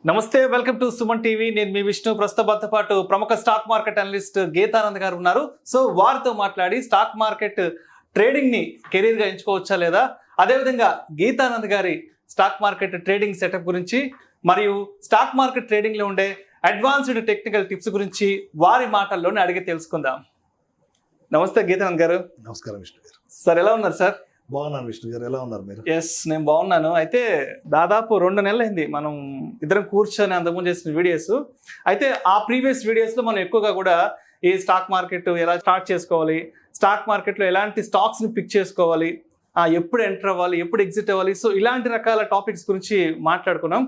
నమస్తే, welcome to Suman TV. నేను మీ విష్ణు. ప్రస్తుతంతో పాటు ప్రముఖ స్టాక్ మార్కెట్ అనలిస్ట్ గీతానంద్ గారు ఉన్నారు. సో వారితో మాట్లాడి స్టాక్ మార్కెట్ ట్రేడింగ్ ని కెరీర్ గా ఎంచుకోవచ్చా లేదా, అదేవిధంగా గీతానంద్ గారి స్టాక్ మార్కెట్ ట్రేడింగ్ సెటప్ గురించి మరియు స్టాక్ మార్కెట్ ట్రేడింగ్ లో ఉండే అడ్వాన్స్డ్ టెక్నికల్ టిప్స్ గురించి వారి మాటల్లోనే అడిగి తెలుసుకుందాం. నమస్తే గీతానంద్ గారు. నమస్కారం విష్ణు గారు. సార్ ఎలా ఉన్నారు సార్? బాగున్నాను విష్ణు గారు, ఎలా ఉన్నారు మీరు? ఎస్, నేను బాగున్నాను. అయితే దాదాపు 2 నెలలు అయింది మనం ఇద్దరం కూర్చొని అంతకుముందు చేసిన వీడియోస్. అయితే ఆ ప్రీవియస్ వీడియోస్లో మనం ఎక్కువగా కూడా ఈ స్టాక్ మార్కెట్ ఎలా స్టార్ట్ చేసుకోవాలి, స్టాక్ మార్కెట్లో ఎలాంటి స్టాక్స్ని పిక్ చేసుకోవాలి, ఎప్పుడు ఎంటర్ అవ్వాలి, ఎప్పుడు ఎగ్జిట్ అవ్వాలి, సో ఇలాంటి రకాల టాపిక్స్ గురించి మాట్లాడుకున్నాం.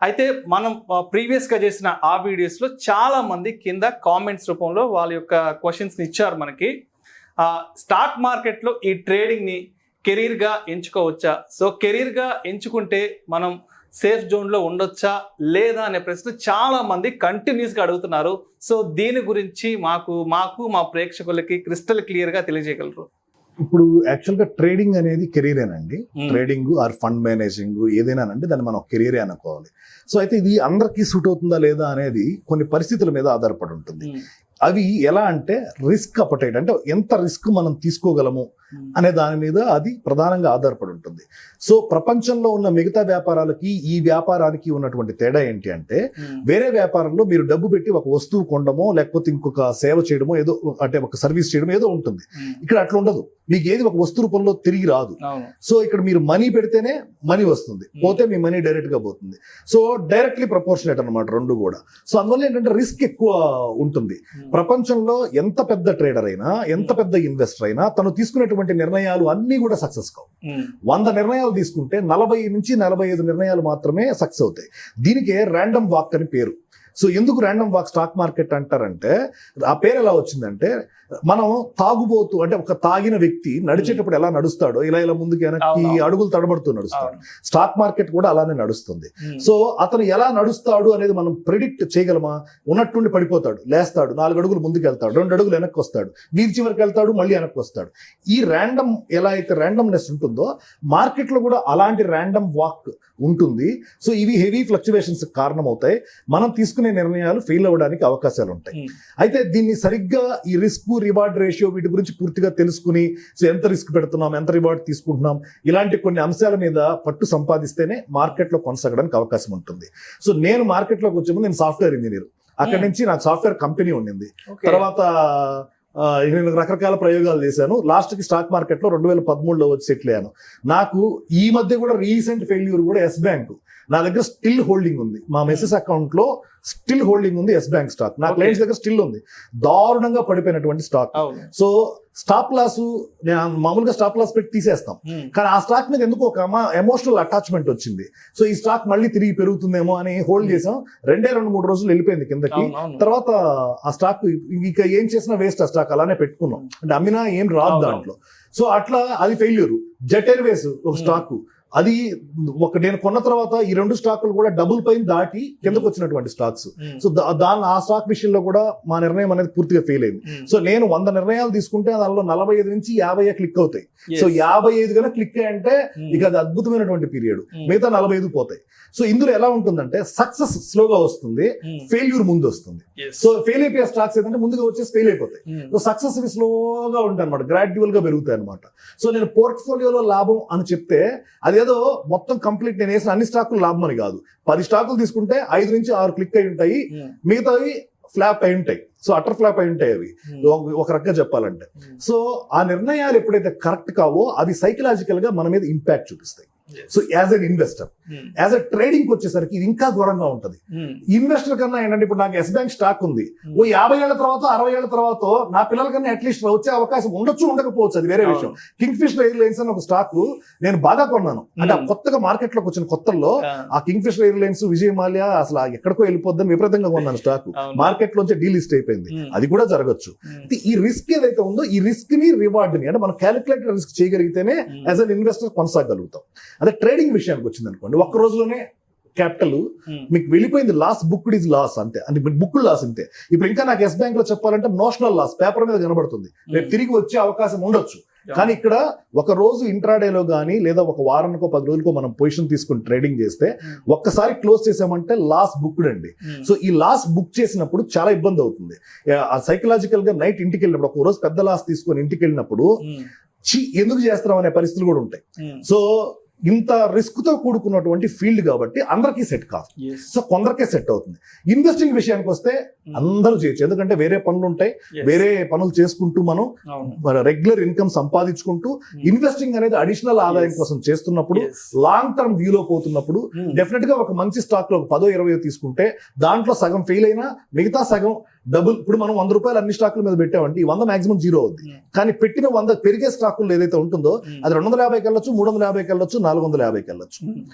అయితే మనం ప్రీవియస్గా చేసిన ఆ వీడియోస్లో చాలామంది కింద కామెంట్స్ రూపంలో వాళ్ళ యొక్క క్వశ్చన్స్ని ఇచ్చారు మనకి. స్టాక్ మార్కెట్లో ఈ ట్రేడింగ్ని కెరీర్గా ఎంచుకోవచ్చా, సో కెరీర్గా ఎంచుకుంటే మనం సేఫ్ జోన్లో ఉండొచ్చా లేదా అనే ప్రశ్న చాలా మంది కంటిన్యూస్గా అడుగుతున్నారు. సో దీని గురించి మా ప్రేక్షకులకి క్రిస్టల్ క్లియర్గా తెలియజేయగలరు? ఇప్పుడు యాక్చువల్గా ట్రేడింగ్ అనేది కెరీరేనండి. ట్రేడింగ్ ఆర్ ఫండ్ మేనేజింగ్ ఏదైనానండి దాన్ని మనం కెరీరే అనుకోవాలి. సో అయితే ఇది అందరికీ సూట్ అవుతుందా లేదా అనేది కొన్ని పరిస్థితుల మీద ఆధారపడి ఉంటుంది. అవి ఎలా అంటే రిస్క్ అపటైట్, అంటే ఎంత రిస్క్ మనం తీసుకోగలము అనే దాని మీద అది ప్రధానంగా ఆధారపడి ఉంటుంది. సో ప్రపంచంలో ఉన్న మిగతా వ్యాపారాలకి ఈ వ్యాపారానికి ఉన్నటువంటి తేడా ఏంటి అంటే, వేరే వ్యాపారంలో మీరు డబ్బు పెట్టి ఒక వస్తువు కొనడమో లేకపోతే ఇంకొక సేవ చేయడమో ఏదో, అంటే ఒక సర్వీస్ చేయడం ఏదో ఉంటుంది. ఇక్కడ అట్లా ఉండదు. మీకు ఏది ఒక వస్తు రూపంలో తిరిగి రాదు. సో ఇక్కడ మీరు మనీ పెడితేనే మనీ వస్తుంది, పోతే మీ మనీ డైరెక్ట్ గా పోతుంది. సో డైరెక్ట్లీ ప్రపోర్షనేట్ అనమాట రెండు కూడా. సో అందువల్ల ఏంటంటే రిస్క్ ఎక్కువ ఉంటుంది. ప్రపంచంలో ఎంత పెద్ద ట్రేడర్ అయినా, ఎంత పెద్ద ఇన్వెస్టర్ అయినా తను తీసుకునేటువంటి నిర్ణయాలు అన్ని కూడా సక్సెస్ కావు. 100 నిర్ణయాలు తీసుకుంటే 40 నుంచి 45 నిర్ణయాలు మాత్రమే సక్సెస్ అవుతాయి. దీనికే ర్యాండమ్ వాక్ అని పేరు. సో ఎందుకు ర్యాండమ్ వాక్ స్టాక్ మార్కెట్ అంటారంటే, ఆ పేరు ఎలా వచ్చిందంటే, మనం తాగుబోతూ, అంటే ఒక తాగిన వ్యక్తి నడిచేటప్పుడు ఎలా నడుస్తాడో ఇలా ఇలా ముందుకు వెనక్కి అడుగులు తడబడుతూ నడుస్తాడు. స్టాక్ మార్కెట్ కూడా అలానే నడుస్తుంది. సో అతను ఎలా నడుస్తాడు అనేది మనం ప్రిడిక్ట్ చేయగలమా? ఉన్నట్టుండి పడిపోతాడు, లేస్తాడు, 4 అడుగులు ముందుకు వెళ్తాడు, 2 అడుగులు వెనక్కి వస్తాడు, వీధి చివరికి వెళ్తాడు, మళ్ళీ వెనక్కి వస్తాడు. ఈ ర్యాండమ్ ఎలా అయితే ర్యాండమ్నెస్ ఉంటుందో మార్కెట్ లో కూడా అలాంటి ర్యాండమ్ వాక్ ఉంటుంది. సో ఇవి హెవీ ఫ్లక్చువేషన్స్ కారణం అవుతాయి. మనం తీసుకునే నిర్ణయాలు ఫెయిల్ అవ్వడానికి అవకాశాలు ఉంటాయి. అయితే దీన్ని సరిగ్గా ఈ రిస్క్ రివార్డ్ రేషియో వీటి గురించి పూర్తిగా తెలుసుకుని, సో ఎంత రిస్క్ పెడుతున్నాం, ఎంత రివార్డ్ తీసుకుంటున్నాం, ఇలాంటి కొన్ని అంశాల మీద పట్టు సంపాదిస్తేనే మార్కెట్లో కొనసాగడానికి అవకాశం ఉంటుంది. సో నేను మార్కెట్లోకి వచ్చే ముందు నేను సాఫ్ట్వేర్ ఇంజనీర్. అక్కడి నుంచి నాకు సాఫ్ట్వేర్ కంపెనీ ఉండింది. తర్వాత నేను రకరకాల ప్రయోగాలు చేశాను. లాస్ట్కి స్టాక్ మార్కెట్లో 2013లో వచ్చి సెటిల్ అయ్యాను. నాకు ఈ మధ్య కూడా రీసెంట్ ఫెయిల్యూర్ కూడా ఎస్ బ్యాంక్. నా దగ్గర స్టిల్ హోల్డింగ్ ఉంది. మా మెసెస్ అకౌంట్ లో స్టిల్ హోల్డింగ్ ఉంది ఎస్ బ్యాంక్ స్టాక్. నా క్లయింట్స్ దగ్గర స్టిల్ ఉంది. దారుణంగా పడిపోయినటువంటి స్టాక్. సో స్టాప్ లాస్, మామూలుగా స్టాప్ లాస్ పెట్టి తీసేస్తాం, కానీ ఆ స్టాక్ మీద ఎందుకు ఒక ఎమోషనల్ అటాచ్మెంట్ వచ్చింది. సో ఈ స్టాక్ మళ్ళీ తిరిగి పెరుగుతుందేమో అని హోల్డ్ చేసాం. 2-3 రోజులు వెళ్ళిపోయింది కిందకి. తర్వాత ఆ స్టాక్ ఇక ఏం చేసినా వేస్ట్. ఆ స్టాక్ అలానే పెట్టుకున్నాం, అంటే అమ్మినా ఏం రాదు దాంట్లో. సో అట్లా అది ఫెయిల్యూర్. జెట్ ఎయిర్వేస్ ఒక స్టాక్, అది నేను కొన్న తర్వాత ఈ 2 స్టాకులు కూడా డబుల్ పైన దాటి కిందకు వచ్చినటువంటి స్టాక్స్. సో ఆ స్టాక్ విషయంలో కూడా మా నిర్ణయం అనేది పూర్తిగా ఫెయిల్ అయింది. సో నేను 100 నిర్ణయాలు తీసుకుంటే దానిలో 45 నుంచి 50 క్లిక్ అవుతాయి. సో 55 కన్నా క్లిక్ అయ్యంటే ఇక అది అద్భుతమైనటువంటి పీరియడ్. మిగతా 45 పోతాయి. సో ఇందులో ఎలా ఉంటుందంటే, సక్సెస్ స్లోగా వస్తుంది, ఫెయిల్యూర్ ముందు వస్తుంది. సో ఫెయిల్ అయిపోయే స్టాక్స్ ఏంటంటే ముందుగా వచ్చేసి ఫెయిల్ అయిపోతాయి. సో సక్సెస్ స్లోగా ఉంటాయి అనమాట, గ్రాడ్యువల్ గా పెరుగుతాయి అనమాట. సో నేను పోర్ట్ఫోలియోలో లాభం అని చెప్తే అదేదో మొత్తం కంప్లీట్ నేను వేసిన అన్ని స్టాకులు లాభం అని కాదు. 10 స్టాకులు తీసుకుంటే 5 నుంచి 6 క్లిక్ అయి ఉంటాయి, మిగతావి ఫ్లాప్ అయి ఉంటాయి. సో అటర్ ఫ్లాప్ అయి ఉంటాయి అవి, ఒక రకంగా చెప్పాలంటే. సో ఆ నిర్ణయాలు ఎప్పుడైతే కరెక్ట్ కావో అవి సైకలాజికల్ గా మన మీద ఇంపాక్ట్ చూపిస్తాయి. So as an investor, as a trading వచ్చేసరికి ఇది ఇంకా ఘోరంగా ఉంటుంది. ఇన్వెస్టర్ కన్నా ఏంటంటే, ఇప్పుడు నాకు ఎస్ బ్యాంక్ స్టాక్ ఉంది, ఓ 50 ఏళ్ల తర్వాత 60 ఏళ్ల తర్వాత నా పిల్లల కన్నా అట్లీస్ట్ వచ్చే అవకాశం ఉండొచ్చు, ఉండకపోవచ్చు, అది వేరే విషయం. కింగ్ ఫిషర్ ఎయిర్లైన్స్ అని ఒక స్టాక్ నేను బాగా కొన్నాను. అంటే కొత్తగా మార్కెట్ లోకి వచ్చిన కొత్తల్లో ఆ Kingfisher airlines, Vijay Mallya అసలు ఎక్కడికో వెళ్ళిపోద్దని విపరీతంగా కొన్నాను స్టాక్. మార్కెట్ లోంచి డీలిస్ట్ అయిపోయింది. అది కూడా జరగచ్చు. ఈ రిస్క్ ఏదైతే ఉందో, ఈ రిస్క్ ని రివార్డ్ ని, అంటే మనం క్యాలిక్యులేటెడ్ రిస్క్ చేయగలిగితేనే యాజ్ అన్ ఇన్వెస్టర్ కొనసాగలుగుతాం. అదే ట్రేడింగ్ విషయానికి వచ్చింది అనుకోండి, ఒక్క రోజులోనే క్యాపిటల్ మీకు వెళ్ళిపోయింది, లాస్ బుక్డ్ ఈజ్ లాస్ అంతే, అంటే బుక్ లాస్ అంతే. ఇప్పుడు ఇంకా నాకు ఎస్ బ్యాంక్ లో చెప్పాలంటే నోషనల్ లాస్ పేపర్ మీద కనబడుతుంది, రేపు తిరిగి వచ్చే అవకాశం ఉండొచ్చు, కానీ ఇక్కడ ఒక రోజు ఇంట్రాడేలో కానీ లేదా ఒక వారానికో 10 రోజులకో మనం పొజిషన్ తీసుకుని ట్రేడింగ్ చేస్తే ఒక్కసారి క్లోజ్ చేసామంటే లాస్ బుక్డ్ అండి. సో ఈ లాస్ బుక్ చేసినప్పుడు చాలా ఇబ్బంది అవుతుంది. సైకలాజికల్ గా నైట్ ఇంటికి వెళ్ళినప్పుడు ఒక రోజు పెద్ద లాస్ తీసుకొని ఇంటికి వెళ్ళినప్పుడు ఎందుకు చేస్తున్నాం అనే పరిస్థితులు కూడా ఉంటాయి. సో ఇంత రిస్క్ తో కూడుకున్నటువంటి ఫీల్డ్ కాబట్టి అందరికీ సెట్ కాదు. సో కొందరికే సెట్ అవుతుంది. ఇన్వెస్టింగ్ విషయానికి వస్తే అందరూ చేయొచ్చు, ఎందుకంటే వేరే పనులు ఉంటాయి, వేరే పనులు చేసుకుంటూ మనం రెగ్యులర్ ఇన్కమ్ సంపాదించుకుంటూ ఇన్వెస్టింగ్ అనేది అడిషనల్ ఆదాయం కోసం చేస్తున్నప్పుడు లాంగ్ టర్మ్ వ్యూలో పోతున్నప్పుడు డెఫినెట్ గా ఒక మంచి స్టాక్ లో 10-20 తీసుకుంటే దాంట్లో సగం ఫెయిల్ అయినా మిగతా సగం డబుల్. ఇప్పుడు మనం 100 రూపాయలు అన్ని స్టాకుల మీద పెట్టామంటే ఈ 100 మాక్సిమం 0 అవుద్ది. కానీ పెట్టిన 100 పెరిగే స్టాకులు ఏదైతే ఉంటుందో అది 250కి వెళ్ళొచ్చు, 350కి వెళ్ళొచ్చు, 450కి వెళ్ళొచ్చు.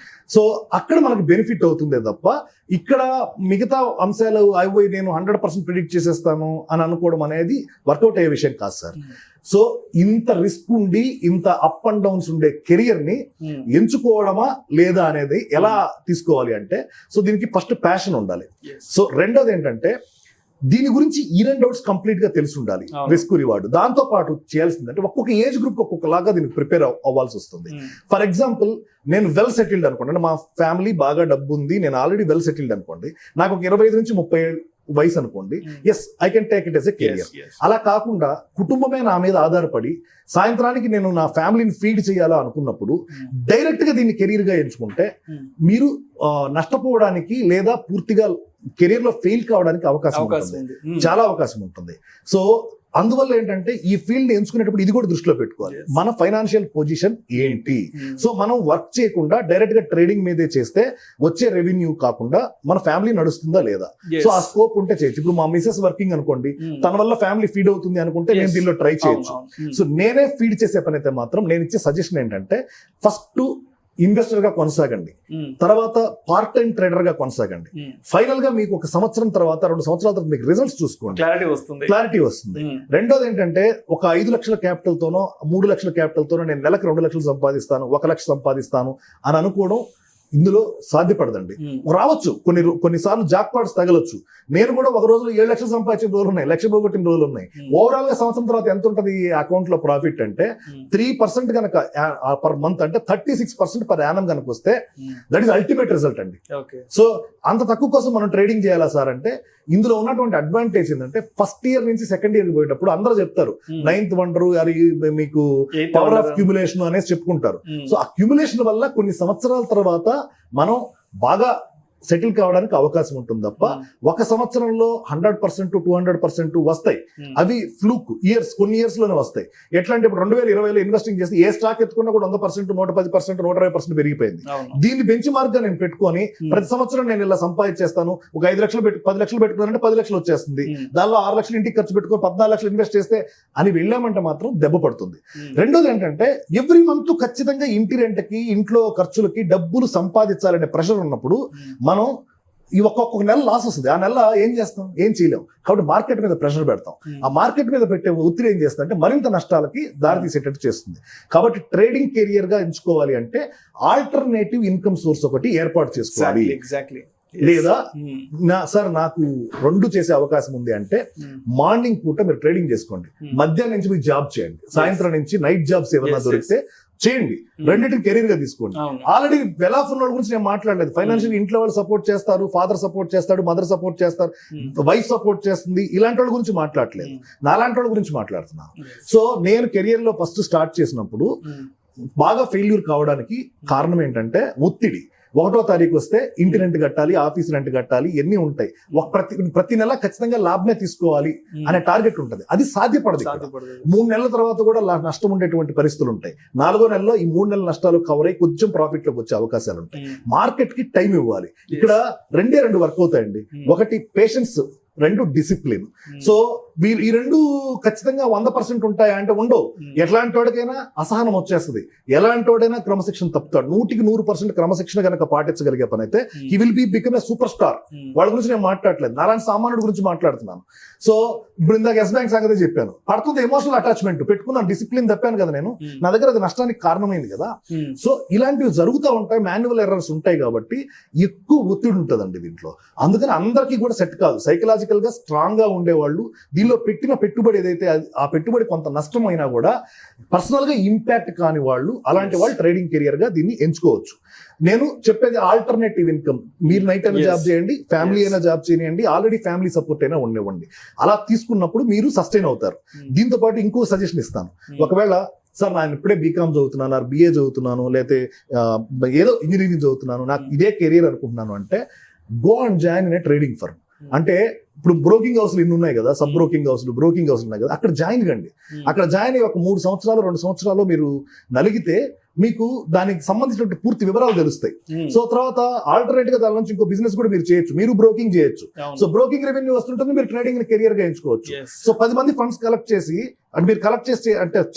సో అక్కడ మనకి బెనిఫిట్ అవుతుందే తప్ప ఇక్కడ మిగతా అంశాలు అయిపోయి నేను 100% ప్రిడిక్ట్ చేసేస్తాను అని అనుకోవడం అనేది వర్కౌట్ అయ్యే విషయం కాదు సార్. సో ఇంత రిస్క్ ఉండి ఇంత అప్ అండ్ డౌన్స్ ఉండే కెరియర్ ని ఎంచుకోవడమా లేదా అనేది ఎలా తీసుకోవాలి అంటే, సో దీనికి ఫస్ట్ ప్యాషన్ ఉండాలి. సో రెండోది ఏంటంటే దీని గురించి ఇన్ అండ్ అవుట్స్ కంప్లీట్ గా తెలిసి ఉండాలి, రిస్క్ రివార్డ్. దాంతో పాటు చేయాల్సిందంటే ఒక్కొక్క ఏజ్ గ్రూప్ ఒక్కొక్కలాగా దీనికి ప్రిపేర్ అవ్వాల్సి వస్తుంది. ఫర్ ఎగ్జాంపుల్ నేను వెల్ సెటిల్డ్ అనుకోండి, మా ఫ్యామిలీ బాగా డబ్బు ఉంది, నేను ఆల్రెడీ వెల్ సెటిల్డ్ అనుకోండి, నాకు ఒక 25 నుంచి 30 వయసు అనుకోండి, yes I can take it as a career. అలా కాకుండా కుటుంబమే నా మీద ఆధారపడి సాయంత్రానికి నేను నా ఫ్యామిలీని ఫీడ్ చేయాలా అనుకున్నప్పుడు డైరెక్ట్ గా దీన్ని కెరీర్ గా ఎంచుకుంటే మీరు నష్టపోవడానికి లేదా పూర్తిగా కెరీర్ లో ఫెయిల్ కావడానికి అవకాశం ఉంటుంది, చాలా అవకాశం ఉంటుంది. సో అందువల్ల ఏంటంటే ఈ ఫీల్డ్ ఎంచుకునేటప్పుడు ఇది కూడా దృష్టిలో పెట్టుకోవాలి, మన ఫైనాన్షియల్ పొజిషన్ ఏంటి. సో మనం వర్క్ చేయకుండా డైరెక్ట్ గా ట్రేడింగ్ మీదే చేస్తే వచ్చే రెవెన్యూ కాకుండా మన ఫ్యామిలీ నడుస్తుందా లేదా, సో ఆ స్కోప్ ఉంటే చేయొచ్చు. ఇప్పుడు మా మిసెస్ వర్కింగ్ అనుకోండి, తన వల్ల ఫ్యామిలీ ఫీడ్ అవుతుంది అనుకుంటే నేను దీనిలో ట్రై చేయొచ్చు. సో నేనే ఫీడ్ చేసే పని అయితే మాత్రం నేను ఇచ్చే సజెషన్ ఏంటంటే ఫస్ట్ ఇన్వెస్టర్ గా కొనసాగండి, తర్వాత పార్ట్ టైం ట్రేడర్ గా కొనసాగండి. ఫైనల్ గా మీకు 1 సంవత్సరం తర్వాత 2 సంవత్సరాల తర్వాత మీకు రిజల్ట్స్ చూసుకోండి, క్లారిటీ వస్తుంది. రెండోది ఏంటంటే ఒక 5 లక్షల క్యాపిటల్ తోనో 3 లక్షల క్యాపిటల్ తోనో నేను నెలకు 2 లక్షలు సంపాదిస్తాను, 1 లక్ష సంపాదిస్తాను అని అనుకోవడం ఇందులో సాధ్యపడదండి. రావచ్చు కొన్నిసార్లు జాక్పాట్స్ తగలొచ్చు. నేను కూడా ఒక రోజులో 7 లక్షలు సంపాదించిన రోజులు ఉన్నాయి, 1 లక్ష పోగొట్టిన రోజులు ఉన్నాయి. ఓవరాల్ గా సంవత్సరం తర్వాత ఎంత ఉంటుంది అకౌంట్ లో ప్రాఫిట్ అంటే 3% కనుక పర్ మంత్ అంటే 36% పర్ యానం కనుక వస్తే దట్ ఈస్ అల్టిమేట్ రిజల్ట్ అండి. సో అంత తక్కువ కోసం మనం ట్రేడింగ్ చేయాలా సార్ అంటే ఇందులో ఉన్నటువంటి అడ్వాంటేజ్ ఏంటంటే ఫస్ట్ ఇయర్ నుంచి సెకండ్ ఇయర్ పోయేటప్పుడు అందరూ చెప్తారు 9th వండరు అది మీకు పవర్ ఆఫ్ క్యూములేషన్ అనేసి చెప్పుకుంటారు. సో ఆ క్యూములేషన్ వల్ల కొన్ని సంవత్సరాల తర్వాత మనం బాగా సెటిల్ కావడానికి అవకాశం ఉంటుంది తప్ప 1 సంవత్సరంలో 100% 200% వస్తాయి. అవి ఫ్లూక్ ఇయర్స్, కొన్ని ఇయర్స్ లోనే వస్తాయి. ఎట్లా అంటే ఇప్పుడు 2020లో ఇన్వెస్టింగ్ చేసి ఏ స్టాక్ ఎత్తుకున్నా కూడా 100%, 110%, 120% పెరిగిపోయింది. దీన్ని బెంచ్ మార్క్ గా నేను పెట్టుకొని ప్రతి సంవత్సరం నేను ఇలా సంపాదించేస్తాను, ఒక 5 లక్షలు 10 లక్షలు పెట్టుకున్నానంటే 10 లక్షలు వచ్చేస్తుంది, దానిలో 6 లక్షలు ఇంటికి ఖర్చు పెట్టుకొని 14 లక్షలు ఇన్వెస్ట్ చేస్తే అని వెళ్ళామంటే మాత్రం దెబ్బ పడుతుంది. రెండోది ఏంటంటే ఎవ్రీ మంత్ ఖచ్చితంగా ఇంటి రెంట్కి, ఇంట్లో ఖర్చులకి డబ్బులు సంపాదించాలనే ప్రెషర్ ఉన్నప్పుడు మనం ఈ ఒక్కొక్క నెల లాస్ వస్తుంది. ఆ నెల ఏం చేస్తాం, ఏం చేయలేం. కాబట్టి మార్కెట్ మీద ప్రెషర్ పెడతాం. ఆ మార్కెట్ మీద పెట్టే ఒత్తిడి ఏం చేస్తుంది అంటే మరింత నష్టాలకి దారి తీసేటట్టు చేస్తుంది. కాబట్టి ట్రేడింగ్ కెరియర్ గా ఎంచుకోవాలి అంటే ఆల్టర్నేటివ్ ఇన్కమ్ సోర్స్ ఒకటి ఏర్పాటు చేసుకోవాలి. లేదా సార్ నాకు 2 చేసే అవకాశం ఉంది అంటే మార్నింగ్ పూట మీరు ట్రేడింగ్ చేసుకోండి, మధ్యాహ్నం నుంచి మీరు జాబ్ చేయండి, సాయంత్రం నుంచి నైట్ జాబ్స్ ఏమైనా దొరికితే చేయండి, రెండింటిని కెరీర్ గా తీసుకోండి. ఆల్రెడీ వెల్ ఆఫ్ ఉన్న గురించి నేను మాట్లాడలేదు. ఫైనాన్షియల్ ఇంట్లో వాళ్ళు సపోర్ట్ చేస్తారు, ఫాదర్ సపోర్ట్ చేస్తాడు, మదర్ సపోర్ట్ చేస్తారు, వైఫ్ సపోర్ట్ చేస్తుంది, ఇలాంటి వాళ్ళ గురించి మాట్లాడలేదు, నాలాంటి వాళ్ళ గురించి మాట్లాడుతున్నాను. సో నేను కెరియర్ లో ఫస్ట్ స్టార్ట్ చేసినప్పుడు బాగా ఫెయిల్యూర్ కావడానికి కారణం ఏంటంటే ఒత్తిడి. 1వ తారీఖు వస్తే ఇంటి రెంట్ కట్టాలి, ఆఫీస్ రెంట్ కట్టాలి, ఎన్ని ఉంటాయి, ప్రతి నెల ఖచ్చితంగా లాభమే తీసుకోవాలి అనే టార్గెట్ ఉంటుంది. అది సాధ్యపడదు. 3 నెలల తర్వాత కూడా నష్టం ఉండేటువంటి పరిస్థితులు ఉంటాయి. 4వ నెలలో ఈ 3 నెలల నష్టాలు కవర్ అయ్యి కొంచెం ప్రాఫిట్ లోకి వచ్చే అవకాశాలు ఉంటాయి. మార్కెట్ కి టైం ఇవ్వాలి. ఇక్కడ 2 వర్క్ అవుతాయండి. ఒకటి పేషెన్స్, 2 డిసిప్లిన్. సో ఈ 2 ఖచ్చితంగా 100% ఉంటాయా అంటే ఉండవు. ఎట్లాంటి వాడికైనా అసహనం వచ్చేస్తుంది, ఎలాంటి వాడైనా క్రమశిక్షణ తప్పుతాడు. 100% క్రమశిక్షణ కనుక పాటించగలిగే పని అయితే he will be become a super star. వాళ్ళ గురించి నేను మాట్లాడలేదు, నాలాంటి సామాన్యుడి గురించి మాట్లాడుతున్నాను. సో ఇప్పుడు ఇందాక ఎస్ బ్యాంక్ సంగతి చెప్పాను, పడుతుంది ఎమోషనల్ అటాచ్మెంట్, పెట్టుకున్నాను, డిసిప్లిన్ తప్పాను కదా నేను, నా దగ్గర అది నష్టానికి కారణమైంది కదా. సో ఇలాంటివి జరుగుతూ ఉంటాయి, మాన్యువల్ ఎర్రర్స్ ఉంటాయి కాబట్టి ఎక్కువ ఒత్తిడి ఉంటుందండి దీంట్లో. అందుకని అందరికీ కూడా సెట్ కాదు. సైకలాజికల్ గా స్ట్రాంగ్ గా ఉండేవాళ్ళు దీనిలో పెట్టిన పెట్టుబడి ఏదైతే ఆ పెట్టుబడి కొంత నష్టం అయినా కూడా పర్సనల్ గా ఇంపాక్ట్ కాని వాళ్ళు అలాంటి వాళ్ళు ట్రేడింగ్ కెరియర్ గా దీన్ని ఎంచుకోవచ్చు. నేను చెప్పేది ఆల్టర్నేటివ్ ఇన్కమ్. మీరు నైట్ అయినా జాబ్ చేయండి, ఫ్యామిలీ అయినా జాబ్ చేయండి, ఆల్రెడీ ఫ్యామిలీ సపోర్ట్ అయినా ఉండేవ్వండి. అలా తీసుకున్నప్పుడు మీరు సస్టైన్ అవుతారు. దీంతో పాటు ఇంకో సజెషన్ ఇస్తాను. ఒకవేళ సార్ నేను ఇప్పుడే బీకామ్ చదువుతున్నాను, BA చదువుతున్నాను, లేకపోతే ఏదో ఇంజనీరింగ్ చదువుతున్నాను, నాకు ఇదే కెరియర్ అనుకుంటున్నాను అంటే go and join in a trading firm. అంటే ఇప్పుడు బ్రోకింగ్ హౌస్లు ఇన్ని ఉన్నాయి కదా, సబ్ బ్రోకింగ్ హౌస్లు, బ్రోకింగ్ హౌస్లు ఉన్నాయి కదా, అక్కడ జాయిన్ కండి. అక్కడ జాయిన్ అయ్యి ఒక 3 సంవత్సరాలు 2 సంవత్సరాలు మీరు నలిగితే మీకు దానికి సంబంధించిన పూర్తి వివరాలు తెలుస్తాయి. సో తర్వాత ఆల్టర్నేట్ గా దాని నుంచి ఇంకో బిజినెస్ కూడా మీరు చేయొచ్చు, మీరు బ్రోకింగ్ చేయొచ్చు. సో బ్రోకింగ్ రెవెన్యూ వస్తుంటుంది, మీరు ట్రేడింగ్ కెరియర్ గా ఎంచుకోవచ్చు. సో 10 మంది ఫండ్స్ కలెక్ట్ చేసి అంటే మీరు కలెక్ట్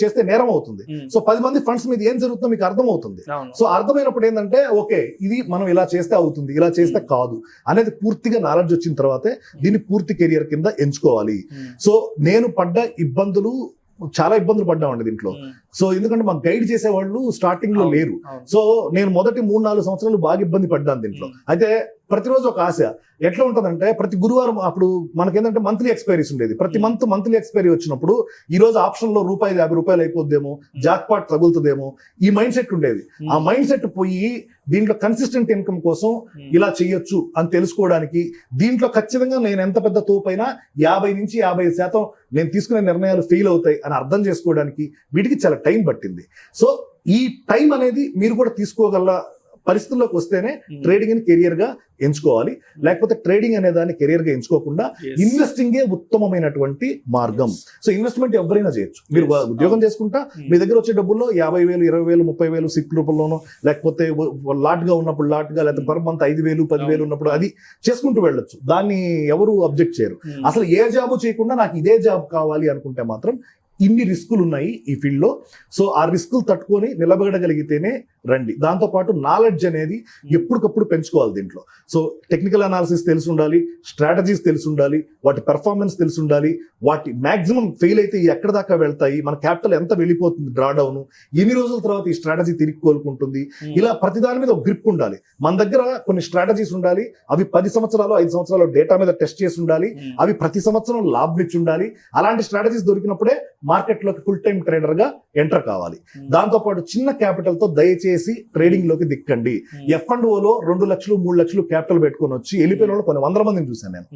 చేస్తే నేరం అవుతుంది. సో 10 మంది ఫండ్స్ మీద ఏం జరుగుతుందో మీకు అర్థం అవుతుంది. సో అర్థమైనప్పుడు ఏంటంటే ఓకే ఇది మనం ఇలా చేస్తే అవుతుంది, ఇలా చేస్తే కాదు అనేది పూర్తిగా నాలెడ్జ్ వచ్చిన తర్వాతే దీన్ని పూర్తి కెరియర్ కింద ఎంచుకోవాలి. సో నేను పడ్డ ఇబ్బందులు చాలా ఇబ్బందులు పడ్డామండి దీంట్లో. సో ఎందుకంటే మాకు గైడ్ చేసేవాళ్ళు స్టార్టింగ్ లో లేరు. సో నేను మొదటి 3-4 సంవత్సరాలు బాగా ఇబ్బంది పడ్డాను దీంట్లో. అయితే ప్రతిరోజు ఒక ఆశ. ఎట్లా ఉంటుందంటే ప్రతి గురువారం అప్పుడు మనకేంటంటే మంత్లీ ఎక్స్పైరీస్ ఉండేది. ప్రతి మంత్లీ ఎక్స్పైరీ వచ్చినప్పుడు ఈ రోజు ఆప్షన్ లో ₹50 అయిపోద్దేమో, జాక్ పాట్ తగులుతుందేమో, ఈ మైండ్ సెట్ ఉండేది. ఆ మైండ్ సెట్ పోయి దీంట్లో కన్సిస్టెంట్ ఇన్కమ్ కోసం ఇలా చేయొచ్చు అని తెలుసుకోవడానికి, దీంట్లో ఖచ్చితంగా నేను ఎంత పెద్ద తోపైనా 50 నుంచి 55% నేను తీసుకునే నిర్ణయాలు ఫెయిల్ అవుతాయి అని అర్థం చేసుకోవడానికి వీటికి చాలా టైం పట్టింది. సో ఈ టైం అనేది మీరు కూడా తీసుకోగల పరిస్థితుల్లోకి వస్తేనే ట్రేడింగ్ ని కెరియర్ గా ఎంచుకోవాలి. లేకపోతే ట్రేడింగ్ అనే దాన్ని కెరియర్ గా ఎంచుకోకుండా ఇన్వెస్టింగే ఉత్తమమైనటువంటి మార్గం. సో ఇన్వెస్ట్మెంట్ ఎవరైనా చేయొచ్చు. మీరు ఉద్యోగం చేసుకుంటా మీ దగ్గర వచ్చే డబ్బుల్లో 50,000, 20,000, 30,000 సిప్ రూపంలోనో, లేకపోతే లాట్ గా ఉన్నప్పుడు లాట్ గా, లేకపోతే పర్ మంత్ 5,000, 10,000 ఉన్నప్పుడు అది చేసుకుంటూ వెళ్ళొచ్చు. దాన్ని ఎవరు అబ్జెక్ట్ చేయరు. అసలు ఏ జాబు చేయకుండా నాకు ఇదే జాబ్ కావాలి అనుకుంటే మాత్రం ఇన్ని రిస్కులు ఉన్నాయి ఈ ఫీల్డ్ లో. సో ఆ రిస్కులు తట్టుకొని నిలబడగలిగితేనే రండి. దాంతోపాటు నాలెడ్జ్ అనేది ఎప్పటికప్పుడు పెంచుకోవాలి దీంట్లో. సో టెక్నికల్ అనాలిసిస్ తెలిసి ఉండాలి, స్ట్రాటజీస్ తెలిసి ఉండాలి, వాటి పెర్ఫార్మెన్స్ తెలిసి ఉండాలి, వాటి మాక్సిమం ఫెయిల్ అయితే ఎక్కడ దాకా వెళ్తాయి, మన క్యాపిటల్ ఎంత వెళ్ళిపోతుంది, డ్రా డౌన్ ఎన్ని రోజుల తర్వాత ఈ స్ట్రాటజీ తిరిగి కోలుకుంటుంది, ఇలా ప్రతి దాని మీద ఒక గ్రిప్ ఉండాలి. మన దగ్గర కొన్ని స్ట్రాటజీస్ ఉండాలి, అవి 10 సంవత్సరాలు 5 సంవత్సరాలు డేటా మీద టెస్ట్ చేసి ఉండాలి, అవి ప్రతి సంవత్సరం లాభం ఇచ్చి ఉండాలి. అలాంటి స్ట్రాటజీస్ దొరికినప్పుడే మార్కెట్ లోకి ఫుల్ టైం ట్రేడర్ గా ఎంటర్ కావాలి. దాంతో పాటు చిన్న క్యాపిటల్ తో దయచేసి ట్రేడింగ్ లోకి దిక్కండి. F&O లో 2 లక్షలు 3 లక్షలు క్యాపిటల్ పెట్టుకొని వచ్చి వెళ్ళిపోయిన వాళ్ళు కొన్ని 100 మందిని చూశాను నేను.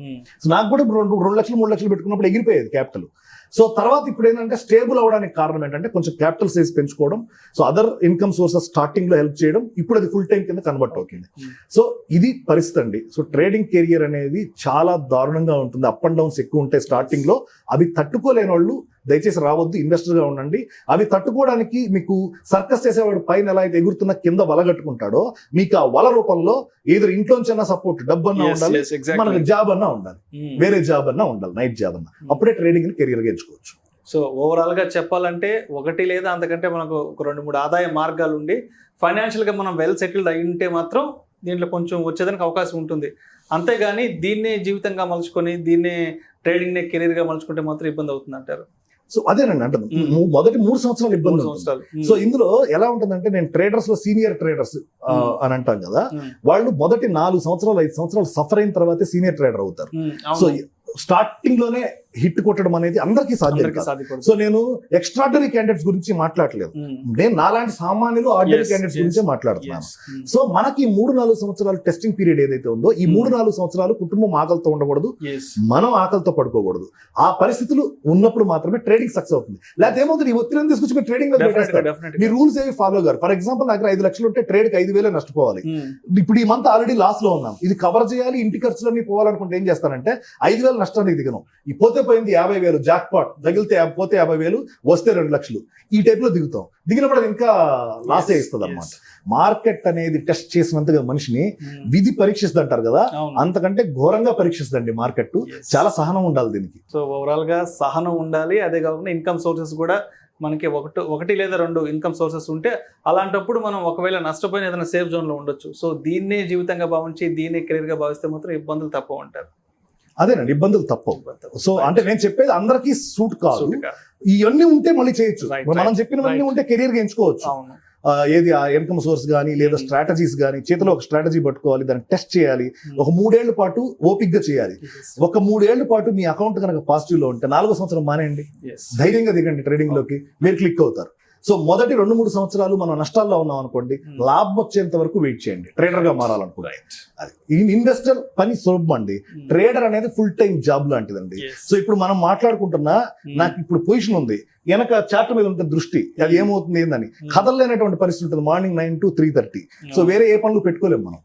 సో నాకు కూడా 2 లక్షలు 3 లక్షలు పెట్టుకున్నప్పుడు ఎగిరిపోయేది క్యాపిటల్. సో తర్వాత ఇప్పుడు ఏంటంటే స్టేబుల్ అవడానికి కారణం ఏంటంటే కొంచెం క్యాపిటల్ సైజ్ పెంచుకోవడం, so other income sources starting లో హెల్ప్ చేయడం, ఇప్పుడు అది ఫుల్ టైం కింద కన్వర్ట్ అవుతుంది. సో ఇది పరిస్థితి అండి. సో ట్రేడింగ్ కెరియర్ అనేది చాలా దారుణంగా ఉంటుంది. అప్ అండ్ డౌన్స్ ఎక్కువ ఉంటాయి స్టార్టింగ్ లో. అవి తట్టుకోలేని వాళ్ళు దయచేసి రావద్దు, ఇన్వెస్టర్ గా ఉండండి. అవి తట్టుకోవడానికి మీకు సర్కస్ చేసేవాడు పైన ఎలా అయితే ఎగురుతున్న కింద వల కట్టుకుంటాడో, మీకు ఆ వల రూపంలో ఏదో ఇంట్లోంచన్నా సపోర్ట్, డబ్బు అన్నా ఉండాలి, మనకు జాబ్ అన్నా ఉండాలి, వేరే జాబ్ అన్నా ఉండాలి, నైట్ జాబ్ అన్నా, అప్పుడే ట్రేడింగ్ ని కెరియర్ గా ఎంచుకోవచ్చు. సో ఓవరాల్ గా చెప్పాలంటే ఒకటి లేదా అంతకంటే మనకు ఒక 2-3 ఆదాయ మార్గాలు ఉండి ఫైనాన్షియల్ గా మనం వెల్ సెటిల్డ్ అయి ఉంటే మాత్రం దీంట్లో కొంచెం వచ్చేదానికి అవకాశం ఉంటుంది. అంతేగాని దీన్నే జీవితంగా మలుచుకొని దీన్నే ట్రేడింగ్ నే కెరీర్ గా మలుచుకుంటే మాత్రం ఇబ్బంది అవుతుంది అంటారు. సో అదేనండి అంటే మొదటి 3 సంవత్సరాలు ఇబ్బంది అవుతుంది. సో ఇందులో ఎలా ఉంటుందంటే నేను ట్రేడర్స్ లో సీనియర్ ట్రేడర్స్ అని అంటాం కదా, వాళ్ళు మొదటి 4 సంవత్సరాలు 5 సంవత్సరాలు సఫర్ అయిన తర్వాతే సీనియర్ ట్రేడర్ అవుతారు. సో స్టార్టింగ్ లోనే హిట్ కొట్టడం అనేది అందరికీ సాధ్యం కాదు. సో నేను ఎక్స్ట్రాడనరీ క్యాండిడేట్స్ గురించి మాట్లాడలేదు, నేను నాలాంటి సామాన్యులు ఆర్డినరీ క్యాండిడేట్స్ గురించే మాట్లాడుతున్నాను. సో మనకి 3-4 సంవత్సరాలు టెస్టింగ్ పీరియడ్ ఏదైతే ఉందో, ఈ 3-4 సంవత్సరాలు కుటుంబం ఆకలితో ఉండకూడదు, మనం ఆకలితో పడుకోకూడదు. ఆ పరిస్థితులు ఉన్నప్పుడు మాత్రమే ట్రేడింగ్ సక్సెస్ అవుతుంది. లేకపోతే ఏమవుతుంది, ఈ ఒత్తిడిని తీసుకొచ్చి మీరు ట్రేడింగ్ లో పెట్టేస్తారు, మీ రూల్స్ ఏవి ఫాలో గారు. ఫర్ ఎగ్జాంపుల్ నాకు 5 లక్షలు ఉంటే ట్రేడ్ కి 5,000 నష్టపోవాలి. ఇప్పుడు ఈ మంత్ ఆల్రెడీ లాస్ లో ఉన్నాం, ఇది కవర్ చేయాలి, ఇంటి ఖర్చులన్నీ పోవాలనుకుంటే ఏం చేస్తానంటే 5,000 నష్టానికి దిగను. ఈ పోతే పోయింది 50,000, జాక్ పాట్ తగిలితే పోతే 50,000, వస్తే 2 లక్షలు, ఈ టైప్ లో దిగుతాం. దిగినప్పుడు అది ఇంకా లాసే ఇస్తుంది అనమాట. మార్కెట్ అనేది టెస్ట్ చేసినంతగా మనిషిని విధి పరీక్షిస్తుంది అంటారు కదా, అంతకంటే ఘోరంగా పరీక్షిస్తుందండి మార్కెట్. చాలా సహనం ఉండాలి దీనికి. సో ఓవరాల్ గా సహనం ఉండాలి. అదే కాకుండా ఇన్కమ్ సోర్సెస్ కూడా మనకి ఒకటి లేదా 2 ఇన్కమ్ సోర్సెస్ ఉంటే అలాంటప్పుడు మనం ఒకవేళ నష్టపోయిన ఏదైనా సేఫ్ జోన్ లో ఉండొచ్చు. సో దీన్నే జీవితంగా భావించి దీన్నే కెరీర్ గా భావిస్తే మాత్రం ఇబ్బందులు తప్ప ఉంటారు. అదేనండి, ఇబ్బందులు తప్పవు. సో అంటే నేను చెప్పేది అందరికీ సూట్ కాదు. ఇవన్నీ ఉంటే మళ్ళీ చేయొచ్చు, మనం చెప్పినవన్నీ ఉంటే కెరీర్ గా ఎంచుకోవచ్చు. ఏది ఆ ఇన్కమ్ సోర్స్ కానీ లేదా స్ట్రాటజీస్ కానీ, చేతిలో ఒక స్ట్రాటజీ పట్టుకోవాలి, దాన్ని టెస్ట్ చేయాలి, ఒక 3 ఏళ్ల పాటు ఓపిక్ గా చేయాలి. ఒక 3 ఏళ్ల పాటు మీ అకౌంట్ కనుక పాజిటివ్ లో ఉంటే 4వ సంవత్సరం మానేయండి, ధైర్యంగా దిగండి ట్రేడింగ్ లోకి, మీరు క్లిక్ అవుతారు. సో మొదటి 2-3 సంవత్సరాలు మనం నష్టాల్లో ఉన్నాం అనుకోండి, లాభం వచ్చేంత వరకు వెయిట్ చేయండి ట్రేడర్ గా మారాలనుకుంటే. ఈ ఇన్వెస్టర్ పని సులభం అండి, ట్రేడర్ అనేది ఫుల్ టైం జాబ్ లాంటిదండి. సో ఇప్పుడు మనం మాట్లాడుకుంటున్నా, నాకు ఇప్పుడు పొజిషన్ ఉంది, వెనక చార్ట్ మీద ఉంటుంది దృష్టి, అది ఏమవుతుంది ఏందని కదలలేనటువంటి పరిస్థితి ఉంటుంది మార్నింగ్ 9 to 3:30. సో వేరే ఏ పనులు పెట్టుకోలేము మనం.